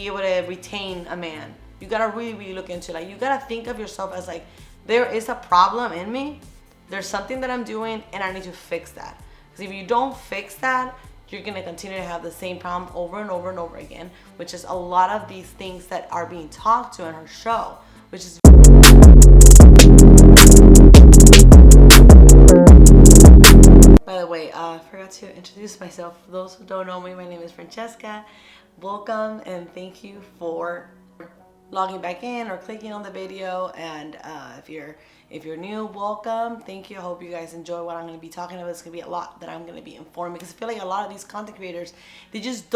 be able to retain a man. You gotta really look into it. Like, you gotta think of yourself as like, there is a problem in me. There's something that I'm doing and I need to fix that. Because if you don't fix that, you're gonna continue to have the same problem over and over and over again, which is a lot of these things that are being talked to in her show, which is by the way, I forgot to introduce myself. For those who don't know me, my name is Francesca. Welcome and thank you for logging back in or clicking on the video. And if you're new, welcome. Thank you. I hope you guys enjoy what I'm going to be talking about. It's going to be a lot that I'm going to be informing, because I feel like a lot of these content creators, they're just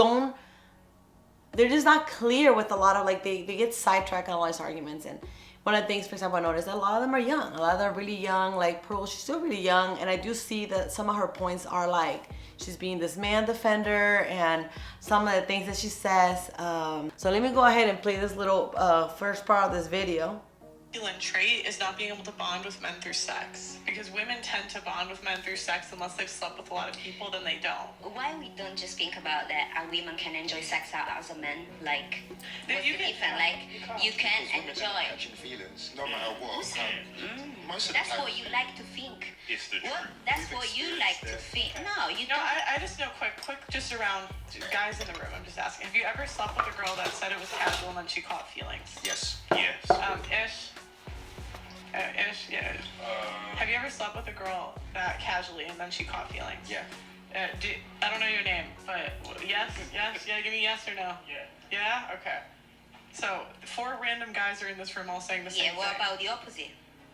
not clear with a lot of, like, they get sidetracked on all these arguments. And one of the things, for example, I noticed that a lot of them are young. A lot of them are really young. Like Pearl, she's still really young. And I do see that some of her points are like, she's being this man defender and some of the things that she says. So let me go ahead and play this little first part of this video. Trait is not being able to bond with men through sex, because women tend to bond with men through sex unless they've slept with a lot of people, then they don't. Why we don't just think about that a woman can enjoy sex as a man? Like, what's You the difference? Like, you can enjoy. Catching feelings, no matter what. Most of That's the time, what you like to think. It's the truth. That's what you like to think. No, you No, don't. I just know quick, just around guys in the room. I'm just asking. Have you ever slept with a girl that said it was casual and then she caught feelings? yes. Yes. Yeah. Have you ever slept with a girl that casually and then she caught feelings? Yeah. I don't know your name, but yes, yeah. Give me yes or no. Yeah. Okay. So 4 random guys are in this room all saying the same Yeah, thing. what about the opposite?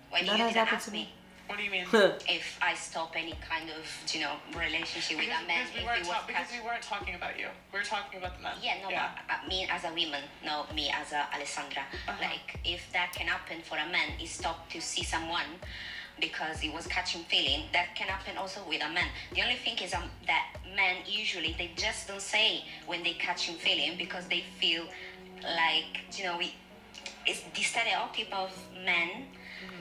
Why That you has didn't happened ask to me? What do you mean? If I stop any kind of, relationship with a man, Because we if weren't it was because we weren't talking about you. We were talking about the men. Yeah, no, but me as a woman, no, me as a Alessandra. Like, if that can happen for a man, he stopped to see someone because he was catching feeling, that can happen also with a man. The only thing is that men usually, they just don't say when they catching feeling, because they feel like, it's the stereotype of men.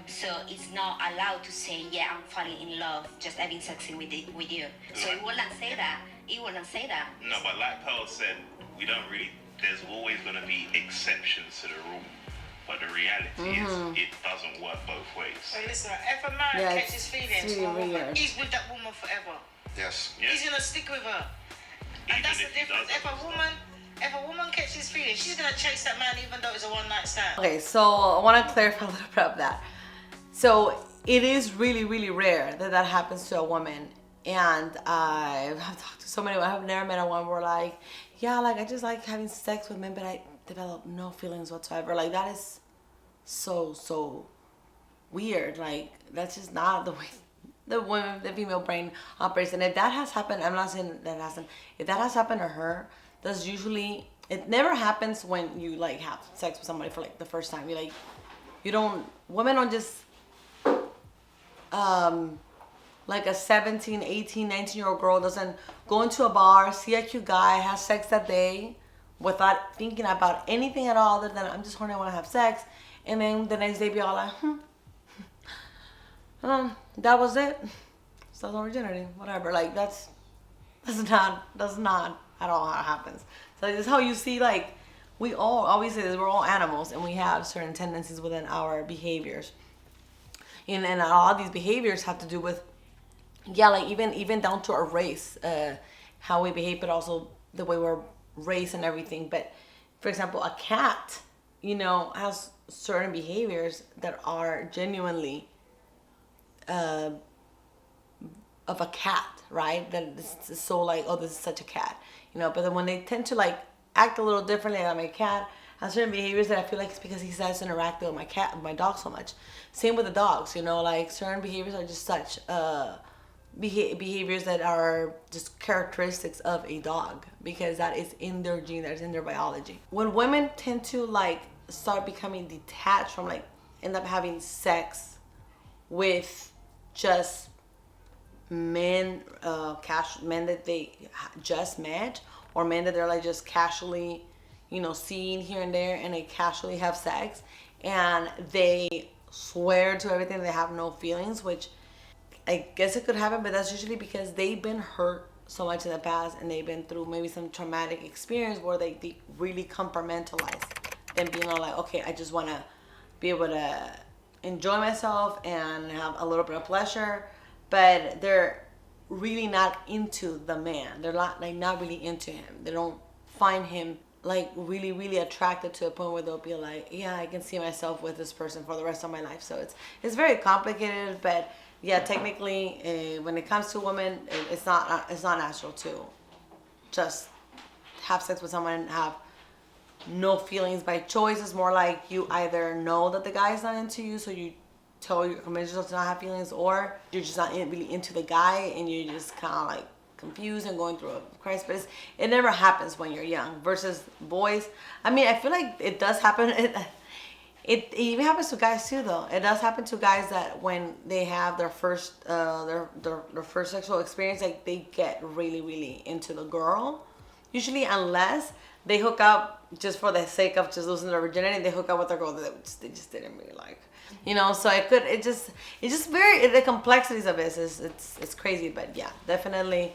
So it's not allowed to say, yeah, I'm falling in love, just having sex with you. So he wouldn't say that. No, but like Pearl said, there's always going to be exceptions to the rule. But the reality is, it doesn't work both ways. Hey, listen, if a man catches feelings for a woman, he's with that woman forever. Yes. He's gonna stick with her. And that's the difference. If a woman catches feelings, she's gonna chase that man even though it's a one-night stand. Okay, so I want to clarify a little bit of that. So it is really, really rare that happens to a woman. And I've talked to so many, I've never met a woman where like, yeah, like I just like having sex with men, but I develop no feelings whatsoever. Like, that is so weird. Like, that's just not the way the female brain operates. And if that has happened, I'm not saying that hasn't. If that has happened to her, that's usually, it never happens when you like have sex with somebody for like the first time. Women don't just like a 17, 18, 19-year-old girl doesn't go into a bar, see a cute guy, have sex that day without thinking about anything at all other than, I'm just horny, I want to have sex. And then the next day be all like, that was it. Still no virginity, whatever. Like, that's not at all how it happens. So this is how you see, like, we all always say this, we're all animals and we have certain tendencies within our behaviors. And a lot of these behaviors have to do with, like even down to our race, how we behave, but also the way we're raised and everything. But for example, a cat, has certain behaviors that are genuinely of a cat, right? That is so like, oh, this is such a cat, But then when they tend to like act a little differently, like my cat has certain behaviors that I feel like it's because he has interacted with my dog so much. Same with the dogs, like certain behaviors are just such behaviors that are just characteristics of a dog, because that is in their gene, that is in their biology. When women tend to like start becoming detached from, like, end up having sex with just men, men that they just met, or men that they're like just casually, seeing here and there, and they casually have sex, and they swear to everything, they have no feelings, which I guess it could happen, but that's usually because they've been hurt so much in the past and they've been through maybe some traumatic experience where they really compartmentalize them being all like, okay, I just want to be able to enjoy myself and have a little bit of pleasure, but they're really not into the man. They're not really into him. They don't find him like really, really attracted to a point where they'll be like, yeah, I can see myself with this person for the rest of my life. So it's very complicated, but yeah, technically, when it comes to women, it's not natural to just have sex with someone and have no feelings by choice. It's more like you either know that the guy is not into you, so you convince yourself to not have feelings, or you're just not really into the guy and you're just kind of like confused and going through a crisis. But it never happens when you're young versus boys. I mean, I feel like it does happen. It even happens to guys too, though. It does happen to guys that when they have their first their first sexual experience, like they get really, really into the girl. Usually, unless they hook up just for the sake of just losing their virginity, they hook up with a girl that they just didn't really like. You know, so it's just the complexities of it is it's crazy. But yeah, definitely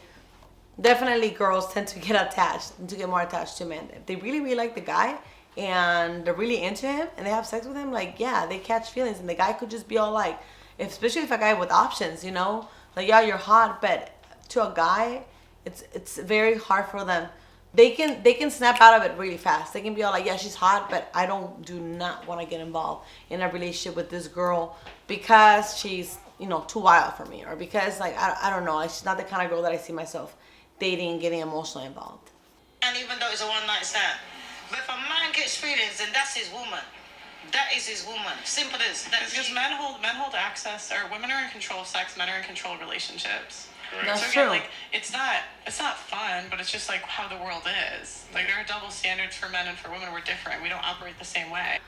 girls tend to get more attached to men. If they really, really like the guy and they're really into him and they have sex with him, like, yeah, they catch feelings. And the guy could just be all like, especially if a guy with options, you know, like, yeah, you're hot, but to a guy, it's very hard for them. They can snap out of it really fast. They can be all like, yeah, she's hot, but I do not want to get involved in a relationship with this girl because she's, you know, too wild for me, or because, like, I don't know, she's not the kind of girl that I see myself dating and getting emotionally involved. And even though it's a one-night stand, but if a man gets feelings, then that's his woman. That is his woman. Simple as that. Because men hold access, or women are in control of sex, men are in control of relationships. That's so again, true. like, it's not fun, but it's just like how the world is. Like, there are double standards for men and for women. We're different. We don't operate the same way.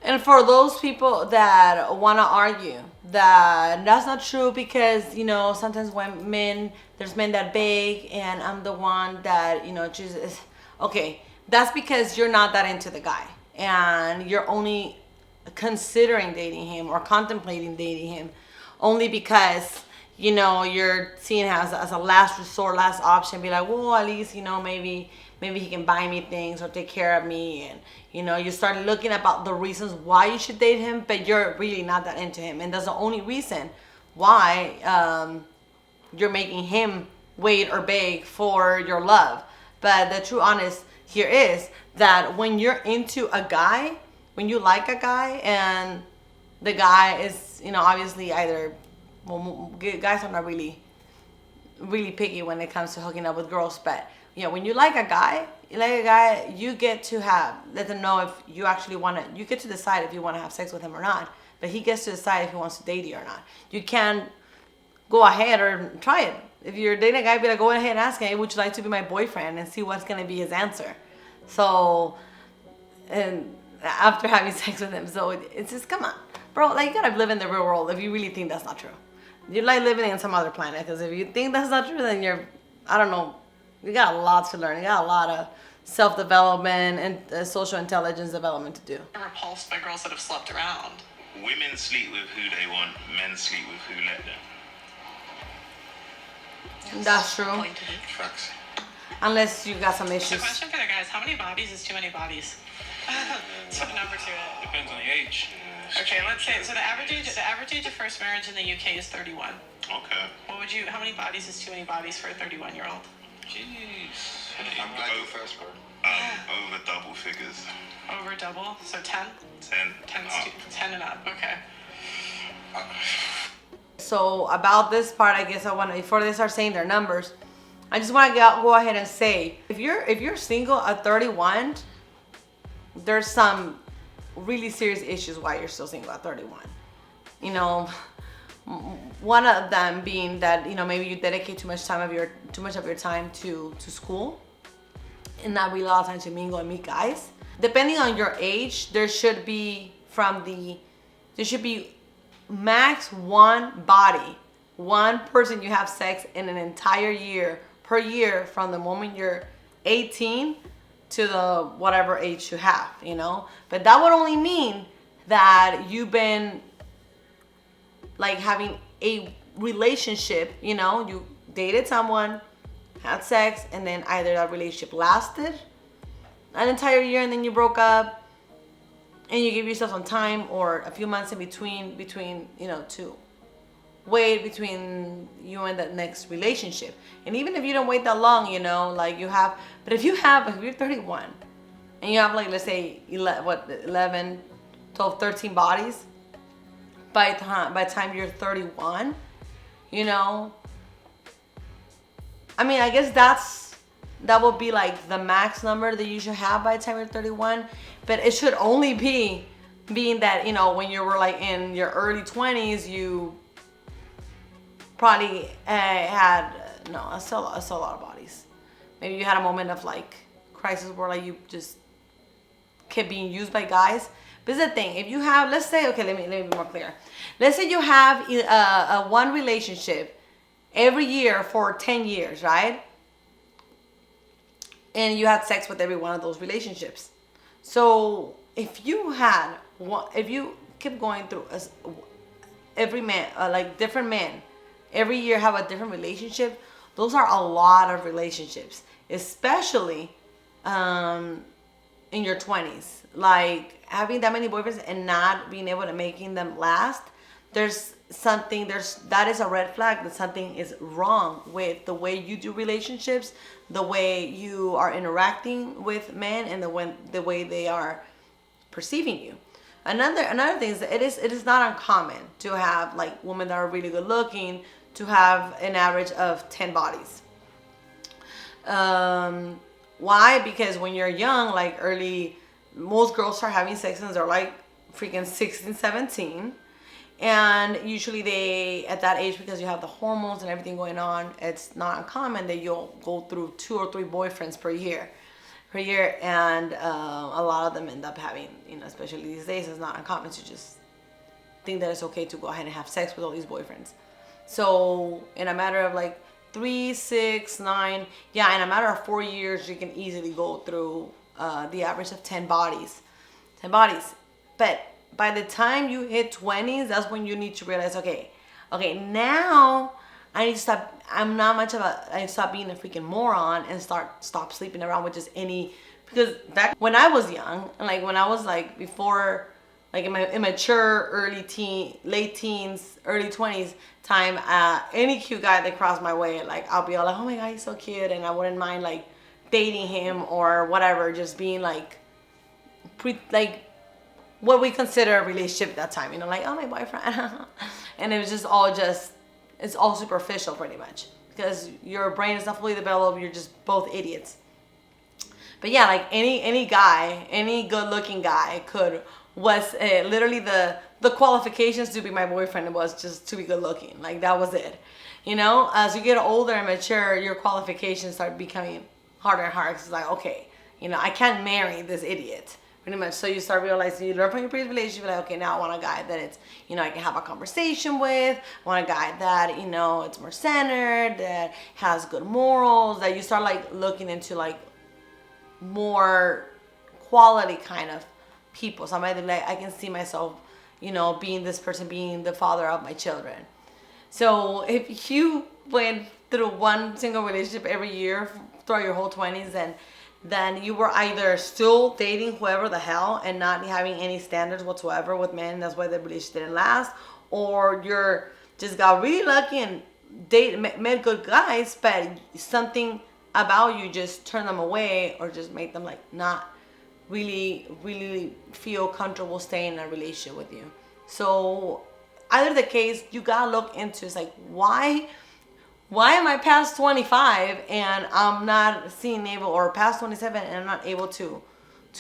And for those people that want to argue that that's not true because, you know, sometimes when there's men that beg and I'm the one that, you know, chooses. Okay, that's because you're not that into the guy and you're only considering dating him or contemplating dating him only because, you know, you're seeing him as a last resort, last option. Be like, well, at least, you know, maybe he can buy me things or take care of me. And, you know, you start looking about the reasons why you should date him, but you're really not that into him. And that's the only reason why you're making him wait or beg for your love. But the true honest here is that when you're into a guy, when you like a guy and the guy is, you know, obviously either, well, guys are not really picky when it comes to hooking up with girls, but you know, when you like a guy, you get to let them know if you actually want to, you get to decide if you want to have sex with him or not, but he gets to decide if he wants to date you or not. You can go ahead or try it. If you're dating a guy, be like, go ahead and ask him, hey, would you like to be my boyfriend, and see what's going to be his answer. So, and after having sex with him, so it's just, come on, bro, like, you gotta live in the real world if you really think that's not true. You're like living in some other planet, because if you think that's not true, then you're, I don't know, you got a lot to learn. You got a lot of self-development and social intelligence development to do. I'm repulsed by girls that have slept around. Women sleep with who they want, men sleep with who let them. That's true. Facts. Unless you got some So issues. question for the guys, how many bobbies is too many bobbies? Let's put a number to it. Depends on the age. Okay, let's say, so the average age of first marriage in the UK is 31. Okay. How many bodies is too many bodies for a 31-year-old? Jeez. I'm glad you're first, bro. Over double figures. Over double? So 10? 10. 10 and up, okay. So about this part, I guess I want to, before they start saying their numbers, I just want to go ahead and say, if you're single at 31, there's some really serious issues why you're still single at 31. You know, one of them being that, you know, maybe you dedicate too much of your time to school and not really a lot of time to mingle and meet guys. Depending on your age, there should be max one person you have sex in an entire year, per year, from the moment you're 18 to the whatever age you have, you know. But that would only mean that you've been like having a relationship, you know, you dated someone had sex, and then either that relationship lasted an entire year and then you broke up and you give yourself some time or a few months in between to wait between you and that next relationship. And even if you don't wait that long, but if you're 31 and you have like, let's say 11, 12, 13 bodies by the time you're 31, I guess that would be like the max number that you should have by the time you're 31. But it should only be being that, when you were like in your early 20s, you probably I saw a lot of bodies. Maybe you had a moment of like crisis where like you just kept being used by guys. But it's the thing, if you have, let's say, okay, let me be more clear. Let's say you have a one relationship every year for 10 years, right? And you had sex with every one of those relationships. So if you keep going through every man, like different men, every year have a different relationship, those are a lot of relationships, especially in your 20s. Like having that many boyfriends and not being able to making them last, that is a red flag that something is wrong with the way you do relationships, the way you are interacting with men, and the way they are perceiving you. Another thing is that it is not uncommon to have like women that are really good looking to have an average of 10 bodies. Why? Because when you're young, like most girls start having sex when they're like freaking 16, 17. And usually they, at that age, because you have the hormones and everything going on, it's not uncommon that you'll go through 2 or 3 boyfriends per year. And a lot of them end up having, especially these days, it's not uncommon to just think that it's okay to go ahead and have sex with all these boyfriends. So in a matter of like 3, 6, 9, in a matter of 4 years, you can easily go through the average of 10 bodies. But by the time you hit 20s, that's when you need to realize, okay, now I need to stop. I need to stop being a freaking moron and stop sleeping around with just because back when I was young, like when I was like before, like in my immature late teens, early 20s time, any cute guy that crossed my way, like I'll be all like, oh my God, he's so cute, and I wouldn't mind like dating him or whatever, just being like what we consider a relationship at that time, like, oh, my boyfriend. And it was it's all superficial pretty much because your brain is not fully developed. You're just both idiots. But yeah, like any guy, any good looking guy was literally the qualifications to be my boyfriend was just to be good looking. Like that was it. As you get older and mature, your qualifications start becoming harder and harder. Cause it's like, okay, I can't marry this idiot. Pretty much. So you start realizing, you learn from your previous relationship, like, okay, now I want a guy that it's, I can have a conversation with. I want a guy that, it's more centered, that has good morals, that you start like looking into like more quality kind of people. Somebody that like I can see myself, being this person, being the father of my children. So if you went through one single relationship every year throughout your whole 20s, then you were either still dating whoever the hell and not having any standards whatsoever with men, that's why the relationship didn't last, or you're just got really lucky and met good guys, but something about you just turned them away or just made them like not really feel comfortable staying in a relationship with you. So either the case, you gotta look into, it's like, why am I past 25 and I'm not or past 27 and I'm not able to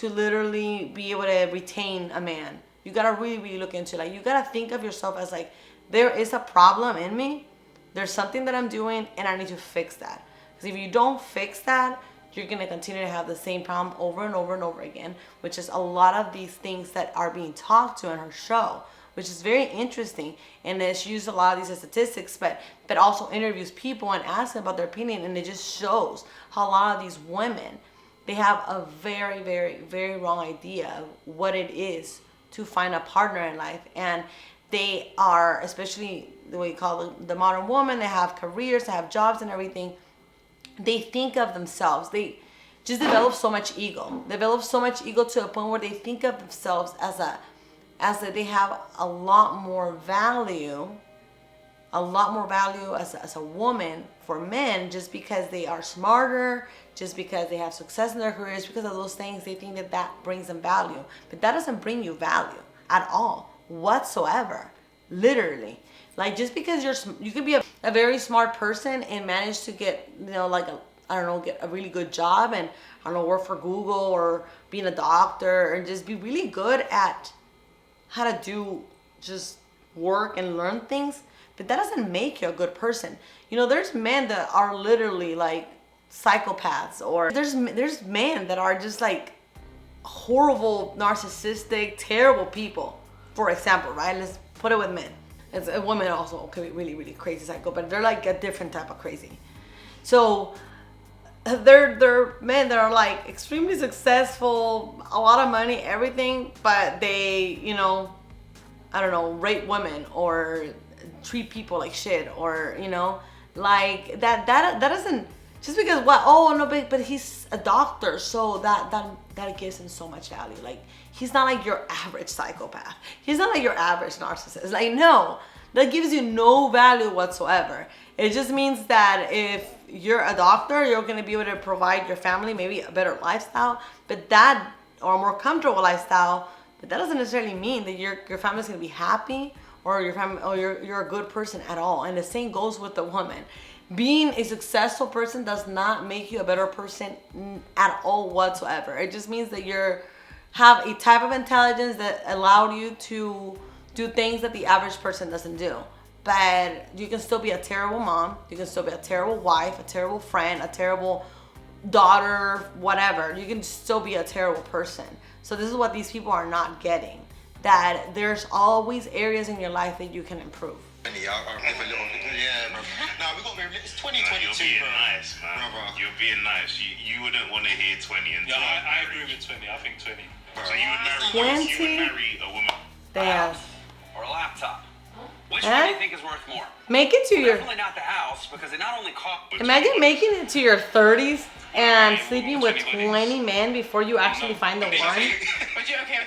literally be able to retain a man? You gotta really look into it. Like, you gotta think of yourself as like, there is a problem in me. There's something that I'm doing and I need to fix that. Because if you don't fix that, you're gonna continue to have the same problem over and over and over again, which is a lot of these things that are being talked to in her show, which is very interesting. And she used a lot of these as statistics, but also interviews people and asks them about their opinion, and it just shows how a lot of these women, they have a very, very, very wrong idea of what it is to find a partner in life. And they are, especially the way you call the modern woman, they have careers, they have jobs and everything, they think of themselves. They just develop so much ego. Develop so much ego to a point where they think of themselves as that they have a lot more value as a woman for men, just because they are smarter, just because they have success in their careers, because of those things. They think that brings them value, but that doesn't bring you value at all whatsoever. Literally, like, just because you could be a very smart person and manage to get, like get a really good job, and work for Google or being a doctor, and just be really good at how to do just work and learn things. But that doesn't make you a good person. There's men that are literally like psychopaths, or there's men that are just like horrible, narcissistic, terrible people. For example, right? Let's put it with men. Women also can be really, really crazy psycho, but they're like a different type of crazy. So they're men that are like extremely successful, a lot of money, everything, but they, rape women or treat people like shit, or like that doesn't, just because but he's a doctor, so that gives him so much value. Like, he's not like your average psychopath, he's not like your average narcissist. Like, no, that gives you no value whatsoever. It just means that if you're a doctor, you're going to be able to provide your family maybe a better lifestyle, or a more comfortable lifestyle, but that doesn't necessarily mean that your family's going to be happy, or your family, or you're a good person at all. And the same goes with the woman. Being a successful person does not make you a better person at all whatsoever. It just means that have a type of intelligence that allowed you to do things that the average person doesn't do. But you can still be a terrible mom, you can still be a terrible wife, a terrible friend, a terrible daughter, whatever. You can still be a terrible person. So this is what these people are not getting, that there's always areas in your life that you can improve. I'll give a little bit. Yeah, bro. Now we got to be. It's 2022. You're being bro. nice, man. Brother. You're being nice. You wouldn't want to hear 20 until. Yeah, I agree with 20. I think 20. So you would marry 20? a woman. Damn. Or a laptop. Which Huh? one do you think is worth more? Make it to your... Definitely not the house, because it not only cost... Imagine making it to your 30s and sleeping with 20 men before you actually find the one. Would you? Okay.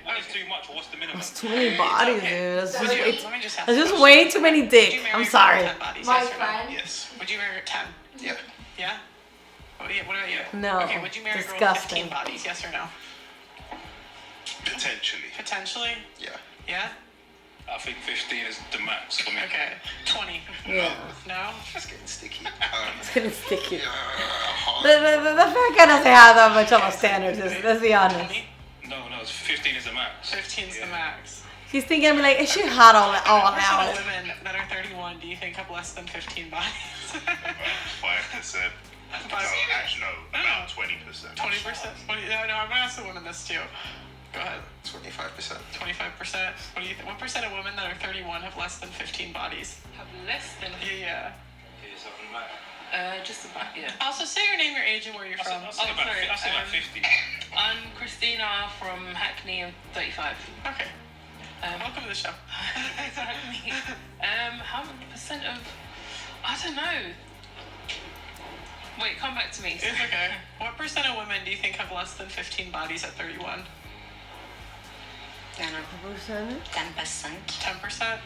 What is too much, or what's the minimum? It's too many bodies, dude. That's Would you? just, Let me just ask. that's you a just question. way too many Would you dicks. marry I'm a girl sorry. with 10 bodies, My yes or no? friend. Yes. Would you marry her 10? Yeah. Yeah? What about you? No, Okay, would you marry a girl with disgusting. 15 bodies, yes or no? Potentially. Potentially? Yeah. Yeah? I think 15 is the max for me. Okay. 20. Yeah. No? That's getting sticky. It's gonna stick you. Hard. The fat guy doesn't have that much of a standard, let's be honest. 20? No, 15 is the max. 15's the max. He's thinking, be like, is she hot all What percent now? of women that are 31 do you think have less than 15 bodies? 5%. Actually, no, about 20%. 20%? No, I'm gonna ask the women this too. Go ahead. 25%. 25%. What do you think? What percent of women that are 31 have less than 15 bodies? Have less than Yeah. Is something like just about, yeah. Also, say your name, your age, and where you're from. I'll say about 50. I'm Christina from Hackney. I'm 35. Okay. Welcome to the show. Exactly. How many percent of... I don't know. Wait, come back to me. It's okay. What percent of women do you think have less than 15 bodies at 31? 10%. 10%?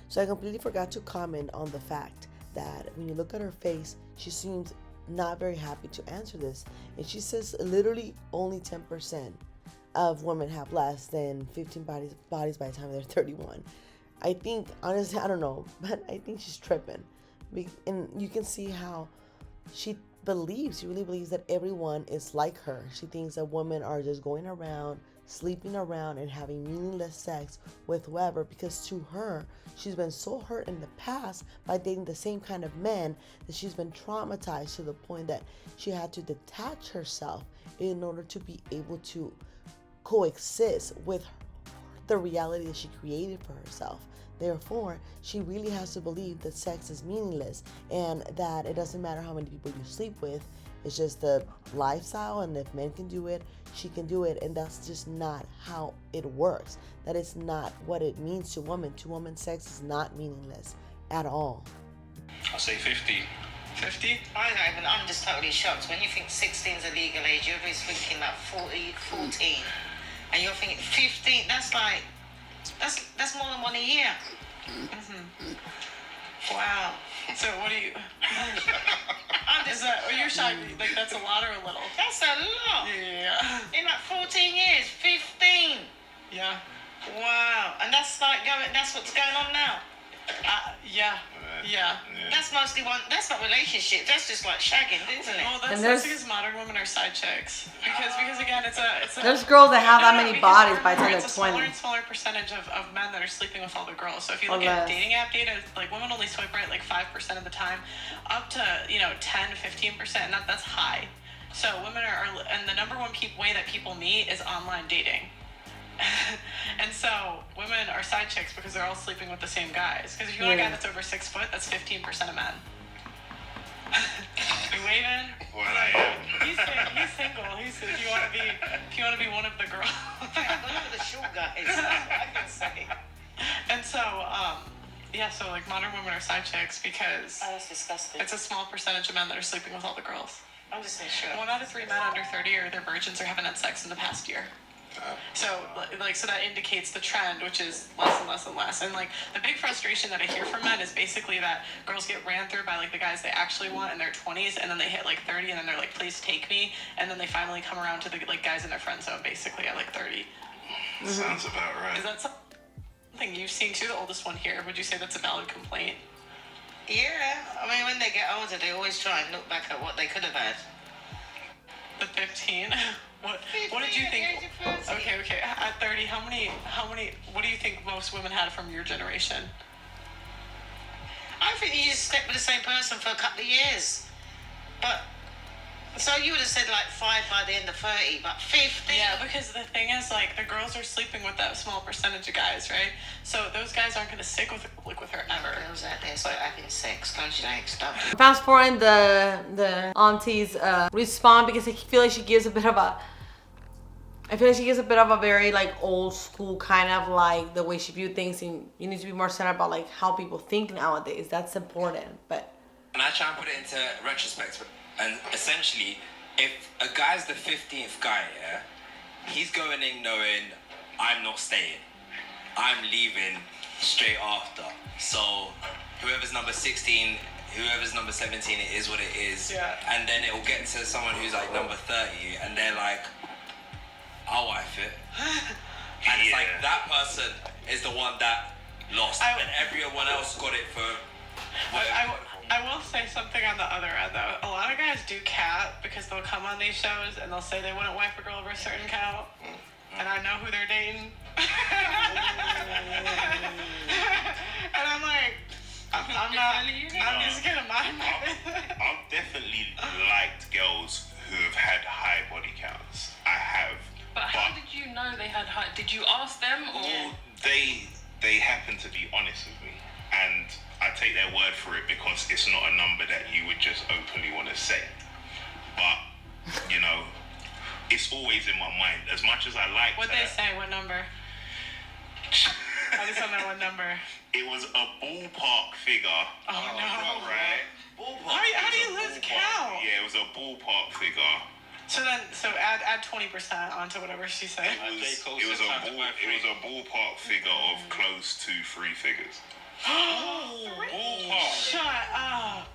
So I completely forgot to comment on the fact that when you look at her face, she seems not very happy to answer this. And she says literally only 10% of women have less than 15 bodies by the time they're 31. I think, honestly, I don't know, but I think she's tripping. And you can see how she really believes that everyone is like her. She thinks that women are just going around, sleeping around, and having meaningless sex with whoever, because to her, she's been so hurt in the past by dating the same kind of men that she's been traumatized to the point that she had to detach herself in order to be able to coexist with the reality that she created for herself. Therefore, she really has to believe that sex is meaningless and that it doesn't matter how many people you sleep with. It's just the lifestyle, and if men can do it, she can do it, and that's just not how it works. That is not what it means to women. To women, sex is not meaningless at all. I'll say 50. 50? I'm just totally shocked. When you think 16 is a legal age, you're always thinking like 14. And you're thinking 15, that's more than 1 a year. Wow. So what do you... Is that, are you shocked? Like, that's a lot or a little? That's a lot. Yeah. In like 14 years, 15. Yeah. Wow. And that's what's going on now. Yeah. That's not relationship. That's just like shagging, isn't it? Well, that's because modern women are side chicks. Because again, it's a There's girls that have that many bodies by the time it's they're a 20. smaller and smaller percentage of men that are sleeping with all the girls. So if you look at dating app data, like women only swipe right like 5% of the time, up to 10 to 15%, and that's high. So women are and the number one way that people meet is online dating. And so women are side chicks because they're all sleeping with the same guys. Because if you want a guy that's over 6 foot, that's 15% of men. You waving? Well, I am. He's single. If you want to be one of the girls. One of the short guys. I can say. And so, so like modern women are side chicks because that's disgusting. it's a small percentage of men that are sleeping with all the girls. I'm just saying, sure. 1 out of 3 men under 30 are their virgins or haven't had sex in the past year. So that indicates the trend, which is less and less and less. And like the big frustration that I hear from men is basically that girls get ran through by like the guys they actually want in their 20s, and then they hit like 30, and then they're like, please take me, and then they finally come around to the like guys in their friend zone basically at like 30. Sounds about right. Is that something you've seen too? The oldest one here. Would you say that's a valid complaint? Yeah, I mean when they get older, they always try and look back at what they could have had. The 15. What did you think? Okay. At 30, how many? What do you think most women had from your generation? I think you just slept with the same person for a couple of years. But so you would have said like 5 by the end of 30, but 50. Yeah, because the thing is, like, the girls are sleeping with that small percentage of guys, right? So those guys aren't gonna stick with her ever. Girls out there start having sex, close your legs, stop. Fast forwarding the auntie's response, because I feel like she gives a bit of a very like old school kind of like the way she viewed things, and you need to be more centered about like how people think nowadays. That's important. But and I try and put it into retrospect, and essentially, if a guy's the 15th guy, yeah, he's going in knowing I'm not staying, I'm leaving straight after. So whoever's number 16, whoever's number 17, it is what it is. Yeah. And then it will get to someone who's like number 30, and they're like, I'll wife it. And it's like that person is the one that lost, and everyone else got it for whatever. I will say something on the other end though. A lot of guys do cap because they'll come on these shows and they'll say they wouldn't wife a girl over a certain count. And I know who they're dating. And I'm like, I'm just gonna mind my business. I've definitely liked girls who have had high body counts. I have. But how did you know they had high? Did you ask them or? Yeah. They happen to be honest with me, and I take their word for it because it's not a number that you would just openly want to say. But you know, it's always in my mind. As much as I like. What'd they say? What number? I just don't know what number. It was a ballpark figure. Oh no! Right? Ballpark. How do you lose count? Yeah, it was a ballpark figure. So add 20% onto whatever she said. It was a ballpark figure of close to 3 figures. Ballpark. Shut up.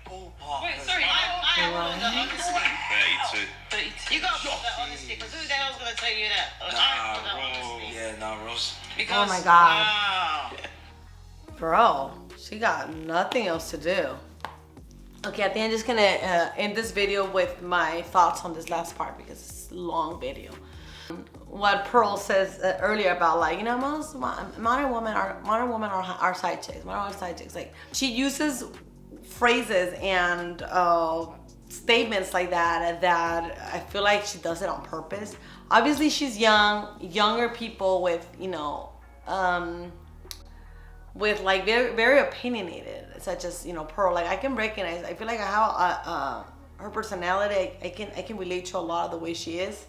Ballpark. Wait, sorry. I want the honesty. 32. You gotta put that honesty, because who the hell's gonna tell you that? I put that honesty. Yeah, Ross. oh my god, Wow. bro, she got nothing else to do. Okay, I think I'm just gonna end this video with my thoughts on this last part because it's a long video. What Pearl says earlier about like, you know, most modern women are side chicks. Modern women are side chicks. Like she uses phrases and statements like that I feel like she does it on purpose. Obviously, she's younger people with with like very very opinionated, such as Pearl. Like I can recognize. I feel like I have her personality. I can relate to a lot of the way she is.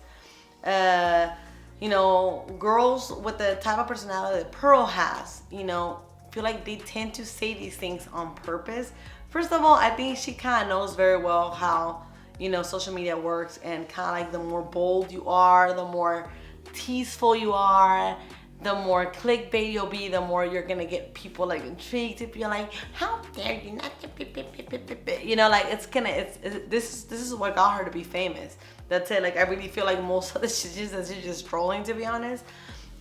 Girls with the type of personality that Pearl has, feel like they tend to say these things on purpose First of all, I think she kind of knows very well how, you know, social media works, and kind of like the more bold you are, the more teaseful you are, the more clickbait you'll be, the more you're gonna get people like intrigued to be like, how dare you not, you know, like this is what got her to be famous. That's it. Like, I really feel like most of the shit she's just trolling, to be honest.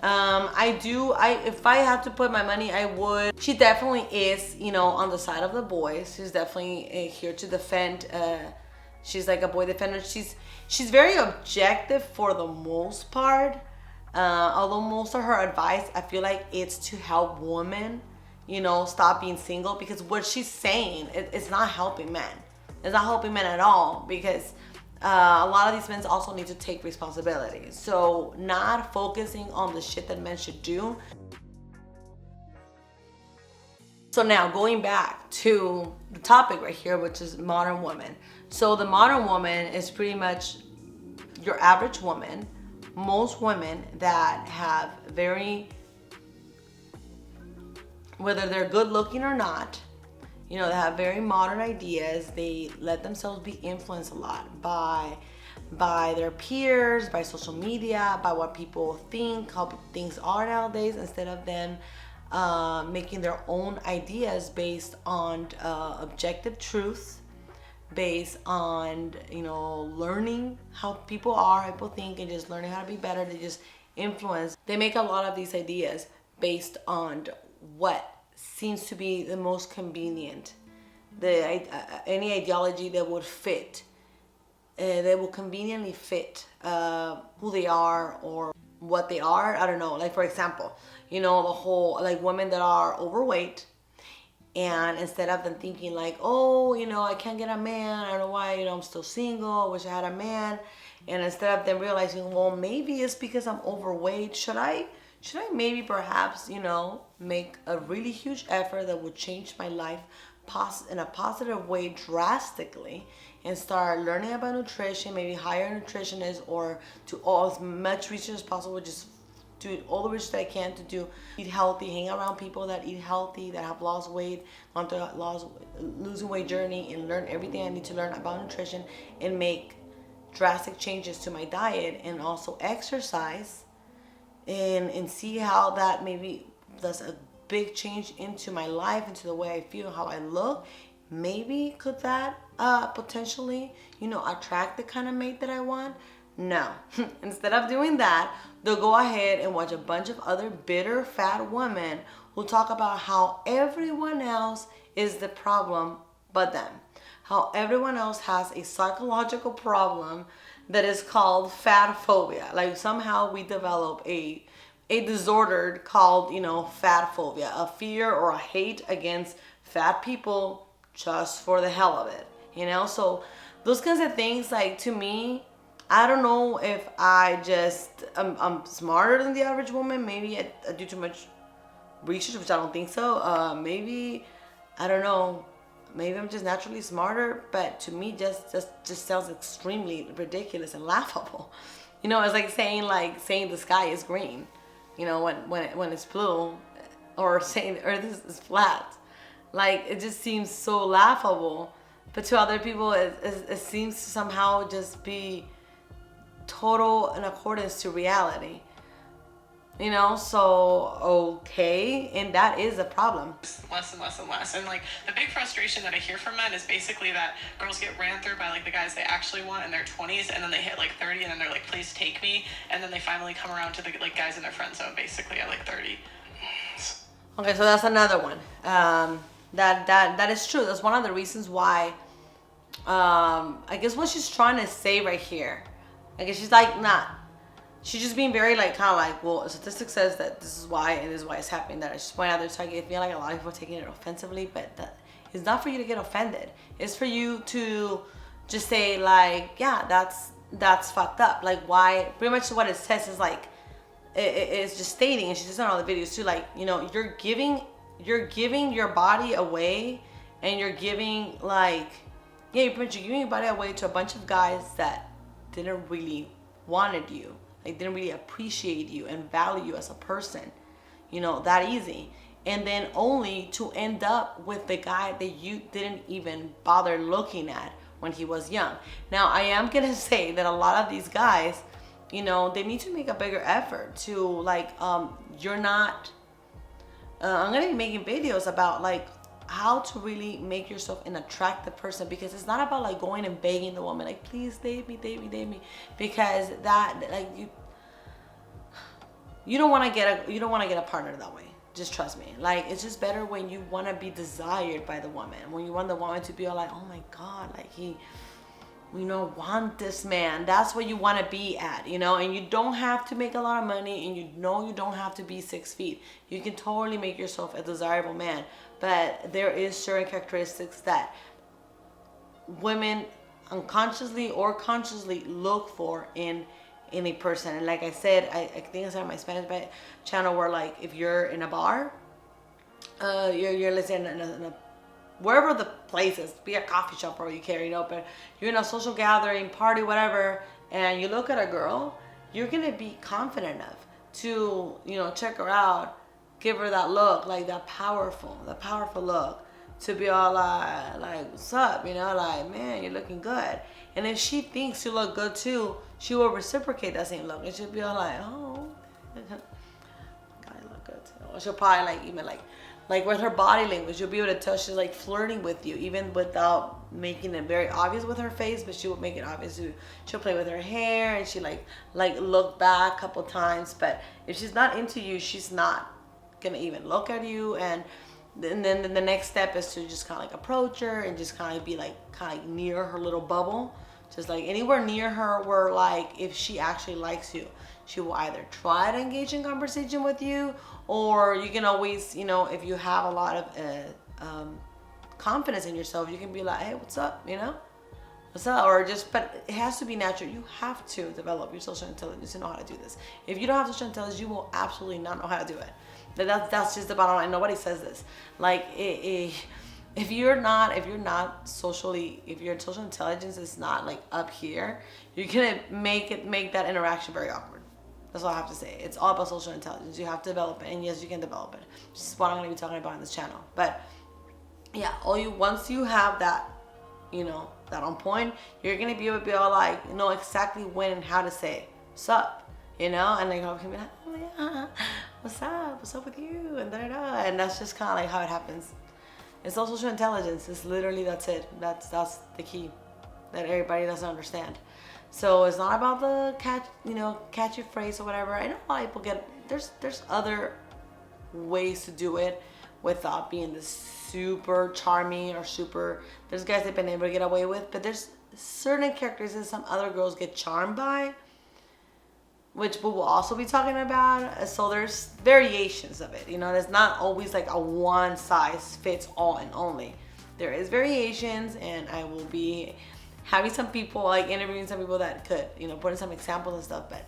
If I had to put my money, I would. She definitely is, you know, on the side of the boys. She's definitely here to defend. She's like a boy defender. She's very objective for the most part. Although most of her advice, I feel like it's to help women, you know, stop being single, because what she's saying, it's not helping men. It's not helping men at all, because a lot of these men also need to take responsibility. So not focusing on the shit that men should do. So now going back to the topic right here, which is modern woman. So the modern woman is pretty much your average woman. Most women that have whether they're good looking or not, you know, they have very modern ideas. They let themselves be influenced a lot by their peers, by social media, by what people think, how things are nowadays, instead of them making their own ideas based on objective truth, based on, you know, learning how people are, how people think, and just learning how to be better. They just influence. They make a lot of these ideas based on what seems to be the most convenient. Any ideology that would fit, that will conveniently fit who they are or what they are. I don't know. Like, for example, you know, the whole, like, women that are overweight, and instead of them thinking like, oh, you know, I can't get a man, I don't know why, you know, I'm still single, I wish I had a man, and instead of them realizing, well, maybe it's because I'm overweight, should I maybe perhaps, you know, make a really huge effort that would change my life in a positive way drastically, and start learning about nutrition, maybe hire a nutritionist, or do all as much research as possible, just do all the research that I can to do, eat healthy, hang around people that eat healthy, that have lost weight, on the losing weight journey, and learn everything I need to learn about nutrition, and make drastic changes to my diet, and also exercise, and see how that maybe does a big change into my life, into the way I feel, how I look. Maybe could that potentially, you know, attract the kind of mate that I want? No. Instead of doing that, they'll go ahead and watch a bunch of other bitter, fat women who talk about how everyone else is the problem but them. How everyone else has a psychological problem that is called fat phobia. Like, somehow we develop a disorder called, you know, fat phobia, a fear or a hate against fat people just for the hell of it, you know? So those kinds of things, like, to me, I don't know if I'm smarter than the average woman. Maybe I do too much research, which I don't think so. Maybe, I don't know, maybe I'm just naturally smarter, but to me just sounds extremely ridiculous and laughable. You know, it's like saying the sky is green, you know, when it's blue, or saying the earth is flat. Like, it just seems so laughable, but to other people it seems to somehow just be total in accordance to reality, you know? So okay, and that is a problem. Less and less and less. And like, the big frustration that I hear from men is basically that girls get ran through by like the guys they actually want in their 20s, and then they hit like 30, and then they're like, please take me, and then they finally come around to the like guys in their friend zone basically at like 30. Okay, so that's another one. That is true. That's one of the reasons why I guess what she's trying to say right here, I guess she's like, she's just being very like, kind of like, well, statistics says that this is why, and this is why it's happening. That I just point out there, so I feel like a lot of people are taking it offensively, but that it's not for you to get offended. It's for you to just say like, yeah, that's fucked up. Like, why? Pretty much what it says is like, it's just stating, and she says in all the videos too, like, you know, you're giving your body away, and you're giving like, yeah, you're giving your body away to a bunch of guys that didn't really wanted you, like didn't really appreciate you and value you as a person, you know, that easy. and then only to end up with the guy that you didn't even bother looking at when he was young. Now, I am gonna say that a lot of these guys, you know, they need to make a bigger effort to like, you're not, I'm gonna be making videos about like how to really make yourself an attractive person, because it's not about like going and begging the woman like, please date me, because that, like, you don't want to get a partner that way. Just trust me. Like, it's just better when you want to be desired by the woman, when you want the woman to be all like, oh my god, like he, you know, want this man. That's what you want to be at, you know. And you don't have to make a lot of money, and you know you don't have to be 6 feet. You can totally make yourself a desirable man, but there is certain characteristics that women unconsciously or consciously look for in a person. And like I said, I think I said on my Spanish channel, where like if you're in a bar, you're listening in a wherever the place is, be a coffee shop or you care, you know, but you're in a social gathering, party, whatever, and you look at a girl, you're gonna be confident enough to, you know, check her out, give her that look, like that powerful look, to be all like what's up, you know, like, man, you're looking good. And if she thinks you look good too, she will reciprocate that same look, and she'll be all like, oh, God, you look good too. Or she'll probably like even like with her body language, you'll be able to tell she's like flirting with you, even without making it very obvious with her face, but she will make it obvious. She'll play with her hair, and she like look back a couple times. But if she's not into you, she's not gonna even look at you. And then the next step is to just kind of like approach her and just kind of be like near her little bubble, just like anywhere near her where like if she actually likes you, she will either try to engage in conversation with you, or you can always, you know, if you have a lot of confidence in yourself, you can be like, hey, what's up, you know, what's up, or just, but it has to be natural. You have to develop your social intelligence to know how to do this. If you don't have social intelligence, you will absolutely not know how to do it. That's just the bottom line. Nobody says this. Like, if your social intelligence is not like up here, you're gonna make that interaction very awkward. That's all I have to say. It's all about social intelligence. You have to develop it, and yes, you can develop it. This is what I'm gonna be talking about on this channel. But yeah, once you have that, you know, that on point, you're gonna be able to be all like, know exactly when and how to say what's up, you know, and like, can be like, oh yeah, what's up with you, and and that's just kind of like how it happens. It's all social intelligence. It's literally, that's it. That's the key that everybody doesn't understand. So it's not about the catchy phrase or whatever. I know a lot of people there's other ways to do it without being this super charming or super, there's guys they've been able to get away with, but there's certain characters that some other girls get charmed by, which we will also be talking about. So there's variations of it, you know. There's not always like a one size fits all and only. There is variations, and I will be having some people, like interviewing some people that could, you know, put in some examples and stuff. But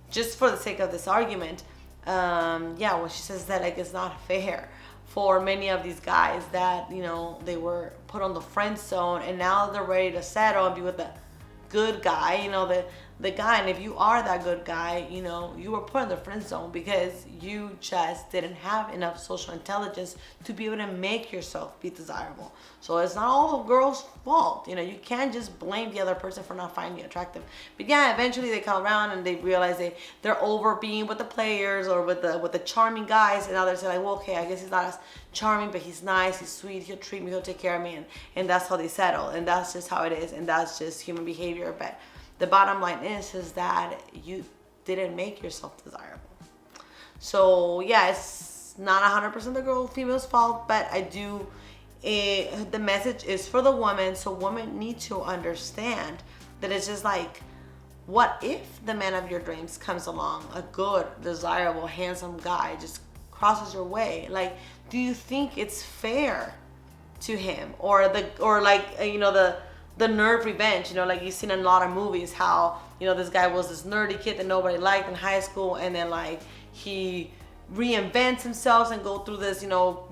just for the sake of this argument, yeah, when she says that like it's not fair for many of these guys that, you know, they were put on the friend zone and now they're ready to settle and be with the good guy, you know, the guy. And if you are that good guy, you know, you were put in the friend zone because you just didn't have enough social intelligence to be able to make yourself be desirable. So it's not all the girl's fault, you know. You can't just blame the other person for not finding you attractive. But yeah, eventually they come around and they realize they're over being with the players or with the charming guys, and now they're saying like, well, okay, I guess he's not as charming, but he's nice, he's sweet, he'll treat me, he'll take care of me, and that's how they settle, and that's just how it is, and that's just human behavior. But the bottom line is that you didn't make yourself desirable. So yeah, it's not 100% the female's fault, but I do, the message is for the woman. So women need to understand that it's just like, what if the man of your dreams comes along, a good, desirable, handsome guy just crosses your way? Like, do you think it's fair to him, or like, you know, the nerd revenge, you know, like you've seen in a lot of movies how, you know, this guy was this nerdy kid that nobody liked in high school, and then like he reinvents himself and go through this, you know,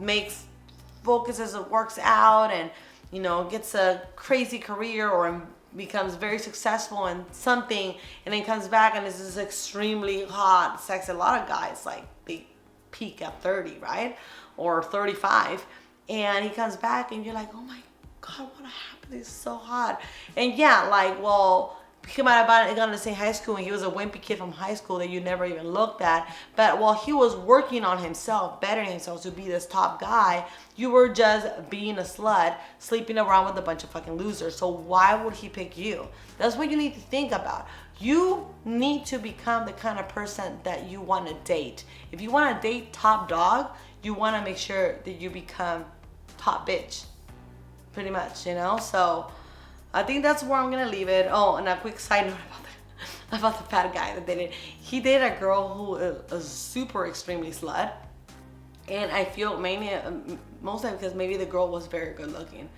focuses and works out, and, you know, gets a crazy career or becomes very successful in something, and then comes back and is this extremely hot, sexy. A lot of guys, like, they peak at 30, right? Or 35. And he comes back and you're like, oh my God, what happened? He's so hot. And yeah, like, well, he might have gone to the same high school and he was a wimpy kid from high school that you never even looked at. But while he was working on himself, bettering himself to be this top guy, you were just being a slut, sleeping around with a bunch of fucking losers. So why would he pick you? That's what you need to think about. You need to become the kind of person that you want to date. If you want to date top dog, you want to make sure that you become top bitch. Pretty much, you know? So I think that's where I'm gonna leave it. Oh, and a quick side note about the fat guy that dated. He dated a girl who is a super extremely slut, and I feel mainly mostly because maybe the girl was very good looking,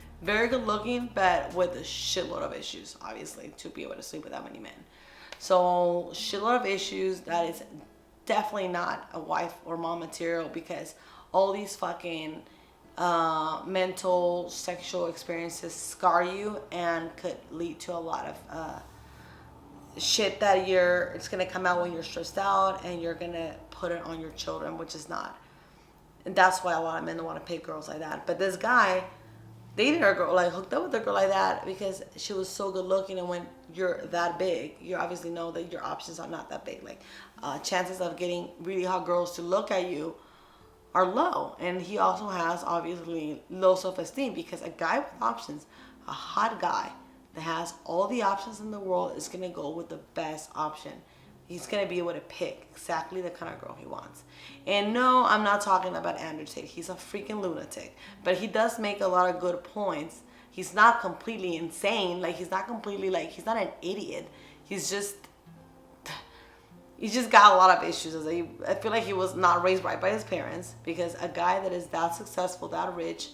but with a shitload of issues, obviously, to be able to sleep with that many men. So shitload of issues. That is definitely not a wife or mom material, because all these fucking mental sexual experiences scar you and could lead to a lot of shit that it's gonna come out when you're stressed out, and you're gonna put it on your children, which is not. And that's why a lot of men don't want to pick girls like that. But this guy dated a girl, like hooked up with a girl like that, because she was so good looking. And when you're that big, you obviously know that your options are not that big. Like chances of getting really hot girls to look at you are low. And he also has obviously low self-esteem, because a guy with options, a hot guy that has all the options in the world, is gonna go with the best option. He's gonna be able to pick exactly the kind of girl he wants. And no, I'm not talking about Andrew Tate. He's a freaking lunatic, but he does make a lot of good points. He's not completely insane. Like, he's not completely, like, he's not an idiot. He's just got a lot of issues. I feel like he was not raised right by his parents, because a guy that is that successful, that rich,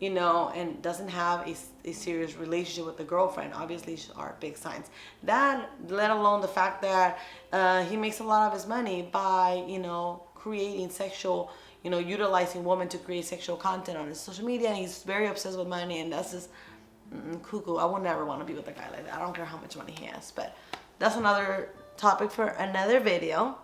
you know, and doesn't have a serious relationship with the girlfriend, obviously are big signs. That, let alone the fact that he makes a lot of his money by, you know, creating sexual, you know, utilizing women to create sexual content on his social media, and he's very obsessed with money, and that's just cuckoo. I would never want to be with a guy like that. I don't care how much money he has, but that's another topic for another video.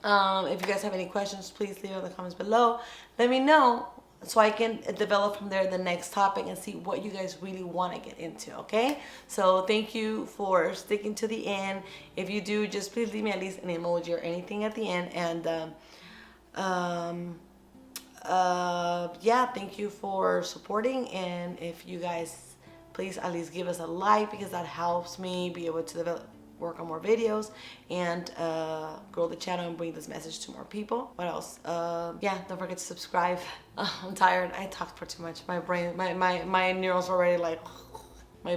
If you guys have any questions, please leave in the comments below. Let me know so I can develop from there the next topic and see what you guys really want to get into, okay? So thank you for sticking to the end. If you do, just please leave me at least an emoji or anything at the end. And yeah, thank you for supporting. And if you guys please at least give us a like, because that helps me be able to work on more videos and grow the channel and bring this message to more people. What else? Yeah, don't forget to subscribe. I'm tired. I talked for too much. My brain, my neurons are already like, my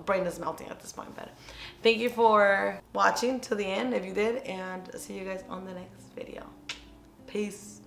brain is melting at this point. But thank you for watching to the end if you did, and see you guys on the next video. Peace.